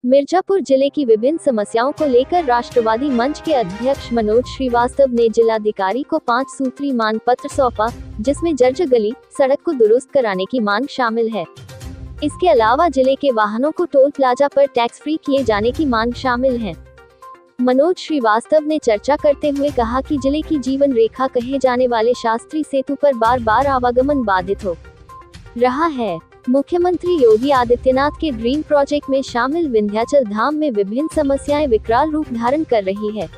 मिर्जापुर जिले की विभिन्न समस्याओं को लेकर राष्ट्रवादी मंच के अध्यक्ष मनोज श्रीवास्तव ने जिलाधिकारी को 5 सूत्री मांग पत्र सौंपा, जिसमें जर्जर गली सड़क को दुरुस्त कराने की मांग शामिल है। इसके अलावा जिले के वाहनों को टोल प्लाजा पर टैक्स फ्री किए जाने की मांग शामिल है। मनोज श्रीवास्तव ने चर्चा करते हुए कहा कि जिले की जीवन रेखा कहे जाने वाले शास्त्री सेतु पर बार बार आवागमन बाधित हो रहा है। मुख्यमंत्री योगी आदित्यनाथ के ड्रीम प्रोजेक्ट में शामिल विंध्याचल धाम में विभिन्न समस्याएं विकराल रूप धारण कर रही है।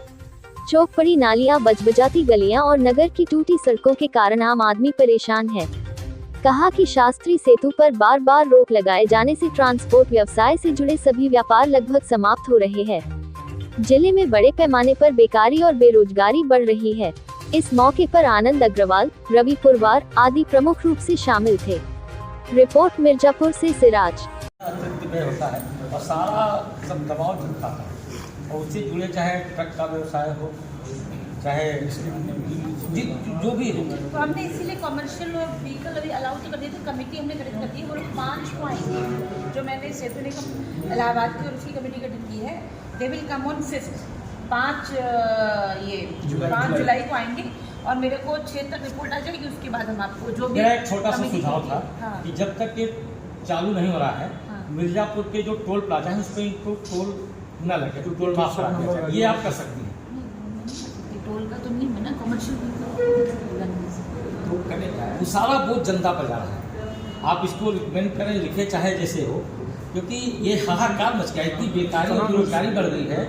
चौक पड़ी नालियां, बजबजाती गलियां और नगर की टूटी सड़कों के कारण आम आदमी परेशान है। कहा कि शास्त्री सेतु पर बार बार रोक लगाए जाने से ट्रांसपोर्ट व्यवसाय से जुड़े सभी व्यापार लगभग समाप्त हो रहे हैं। जिले में बड़े पैमाने पर बेकारी और बेरोजगारी बढ़ रही है। इस मौके पर आनंद अग्रवाल, रवि पुरवार आदि प्रमुख रूप से शामिल थे। रिपोर्ट मिर्जापुर से सिराज। होता है और सारा सब दबाव चलता है और उससे जुड़े चाहे ट्रक का व्यवसाय हो, चाहे जो भी हो। तो हमने इसीलिए कमर्शियल और व्हीकल अभी अलाउ तो कर दी थी, कमेटी हमने गठित कर दी है। वो 5 पॉइंट जो मैंने सेतु निगम इलाहाबाद की और उसकी कमेटी गठित की है, दे विल कम ऑन 5 जुलाई को आएंगे और मेरे को 6 तक रिपोर्ट आ जाएगी। उसके बाद हम आपको जो भी मेरा एक छोटा सा सुझाव था कि जब तक ये चालू नहीं हो रहा है, मिर्जापुर के जो टोल प्लाजा है उस पर इनको टोल न लगे, तो टोल माफ करा दिया जाए। ये आप कर सकती हैं। टोल का तो नहीं है ना, कमर्शियल वो सारा बोझ जनता पर जा रहा है। आप इसको रिकमेंड करें, लिखे चाहे जैसे हो, क्योंकि ये हाहाकार मच गया, इतनी बेकारी और बेरोजगारी बढ़ गई है।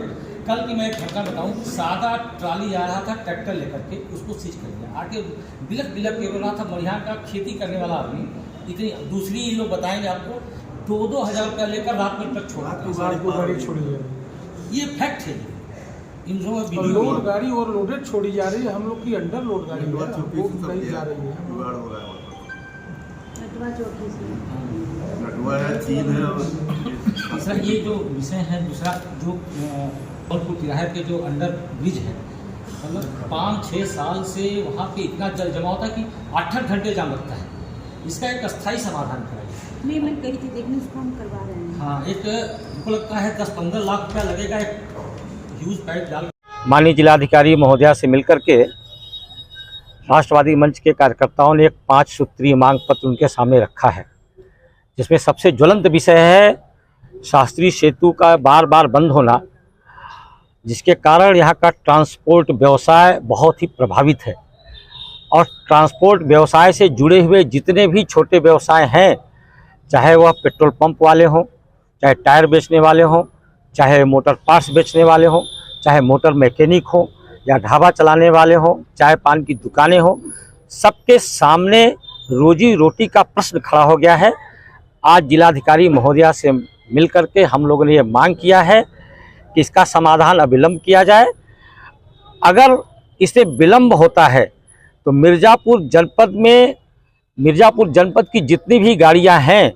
कल की मैं एक घटना बताऊं, सादा ट्राली आ रहा था ट्रैक्टर लेकर के, उसको सीज कर दिया। आगे बिलक बिलक के रो रहा था। यहाँ का खेती करने वाला आदमी इतनी, दूसरी लोग बताएंगे आपको 2-2 हज़ार रुपया लेकर रात में ट्रक छोड़ी है। ये फैक्ट है। इन लोड गाड़ी और लोडेड छोड़ी जा रही है, हम लोग की अंडर लोड गाड़ी नहीं जा रही है। दूसरा ये जो विषय है, दूसरा जो जौनपुर तिराहे के जो अंडर ब्रिज है, मतलब 5-6 साल से वहाँ पे इतना जल जमाव था कि 8-8 घंटे जाम लगता है। इसका एक अस्थायी समाधान कराइए। नहीं, मैं कही थी देखने, उसको हम करवा रहे हैं। हाँ, एक हमको लगता है 10-15 लाख रुपया लगेगा एक ह्यूज पाइप डाल। माननीय जिलाधिकारी महोदया से मिलकर के राष्ट्रवादी मंच के कार्यकर्ताओं ने एक 5 सूत्रीय मांग पत्र उनके सामने रखा है, जिसमें सबसे ज्वलंत विषय है शास्त्री सेतु का बार बार बंद होना, जिसके कारण यहाँ का ट्रांसपोर्ट व्यवसाय बहुत ही प्रभावित है। और ट्रांसपोर्ट व्यवसाय से जुड़े हुए जितने भी छोटे व्यवसाय हैं, चाहे वह पेट्रोल पंप वाले हों, चाहे टायर बेचने वाले हों, चाहे मोटर पार्ट्स बेचने वाले हों, चाहे मोटर मैकेनिक हो या ढाबा चलाने वाले हों, चाहे पान की दुकानें हों, सबके सामने रोजी रोटी का प्रश्न खड़ा हो गया है। आज जिलाधिकारी महोदया से मिलकर के हम लोगों ने ये मांग किया है कि इसका समाधान अविलंब किया जाए। अगर इसे विलंब होता है तो मिर्जापुर जनपद की जितनी भी गाड़ियां हैं,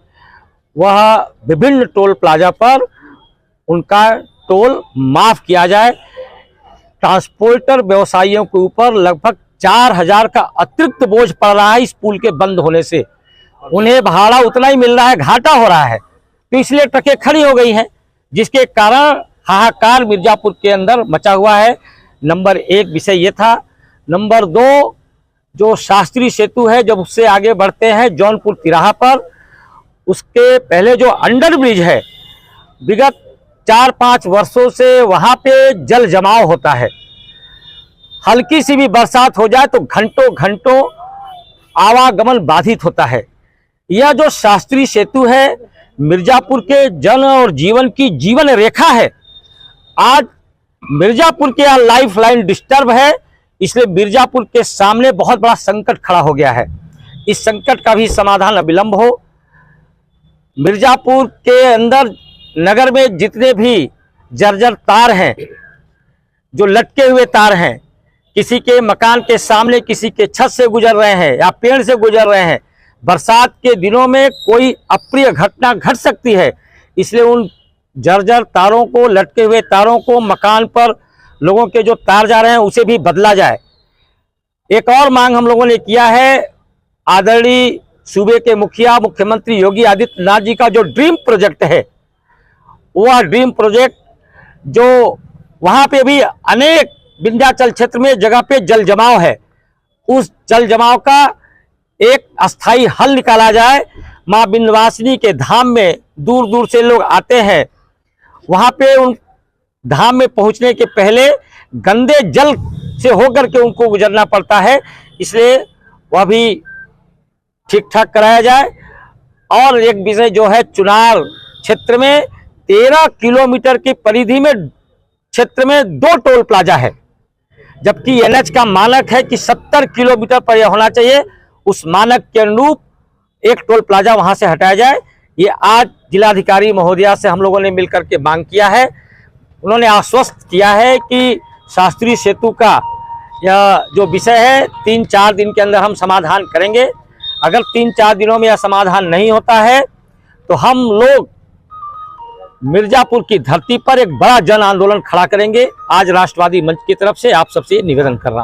वह विभिन्न टोल प्लाजा पर उनका टोल माफ़ किया जाए। ट्रांसपोर्टर व्यवसायियों के ऊपर लगभग 4,000 का अतिरिक्त बोझ पड़ रहा है इस पुल के बंद होने से। उन्हें भाड़ा उतना ही मिल रहा है, घाटा हो रहा है, तो इसलिए ट्रकें खड़ी हो गई हैं, जिसके कारण हाहाकार मिर्जापुर के अंदर मचा हुआ है। नंबर 1 विषय ये था। नंबर 2, जो शास्त्री सेतु है, जब उससे आगे बढ़ते हैं जौनपुर तिराहा पर, उसके पहले जो अंडर ब्रिज है, विगत 4-5 वर्षों से वहाँ पे जल जमाव होता है। हल्की सी भी बरसात हो जाए तो घंटों घंटों आवागमन बाधित होता है। यह जो शास्त्री सेतु है, मिर्जापुर के जन और जीवन की जीवन रेखा है। आज मिर्जापुर के यहाँ लाइफ लाइन डिस्टर्ब है, इसलिए मिर्जापुर के सामने बहुत बड़ा संकट खड़ा हो गया है। इस संकट का भी समाधान अविलंब हो। मिर्जापुर के अंदर नगर में जितने भी जर्जर तार हैं, जो लटके हुए तार हैं, किसी के मकान के सामने किसी के छत से गुजर रहे हैं या पेड़ से गुजर रहे हैं, बरसात के दिनों में कोई अप्रिय घटना घट सकती है। इसलिए उन जर्जर तारों को, लटके हुए तारों को, मकान पर लोगों के जो तार जा रहे हैं उसे भी बदला जाए। एक और मांग हम लोगों ने किया है, आदरणीय सूबे के मुखिया मुख्यमंत्री योगी आदित्यनाथ जी का जो ड्रीम प्रोजेक्ट है, वह ड्रीम प्रोजेक्ट जो वहाँ पे भी अनेक विंध्याचल क्षेत्र में जगह पे जल जमाव है, उस जल जमाव का एक अस्थाई हल निकाला जाए। माँ विंध्यवासिनी के धाम में दूर दूर से लोग आते हैं, वहाँ पे उन धाम में पहुँचने के पहले गंदे जल से होकर के उनको गुजरना पड़ता है, इसलिए वह भी ठीक ठाक कराया जाए। और एक विषय जो है, चुनार क्षेत्र में 13 किलोमीटर की परिधि में क्षेत्र में 2 टोल प्लाजा है, जबकि एनएच का मानक है कि 70 किलोमीटर पर यह होना चाहिए। उस मानक के अनुरूप एक टोल प्लाजा वहां से हटाया जाए। ये आज जिलाधिकारी महोदया से हम लोगों ने मिलकर के मांग किया है। उन्होंने आश्वस्त किया है कि शास्त्री सेतु का यह जो विषय है 3-4 दिन के अंदर हम समाधान करेंगे। अगर 3-4 दिनों में यह समाधान नहीं होता है तो हम लोग मिर्जापुर की धरती पर एक बड़ा जन आंदोलन खड़ा करेंगे। आज राष्ट्रवादी मंच की तरफ से आप सबसे निवेदन कर रहा हूं।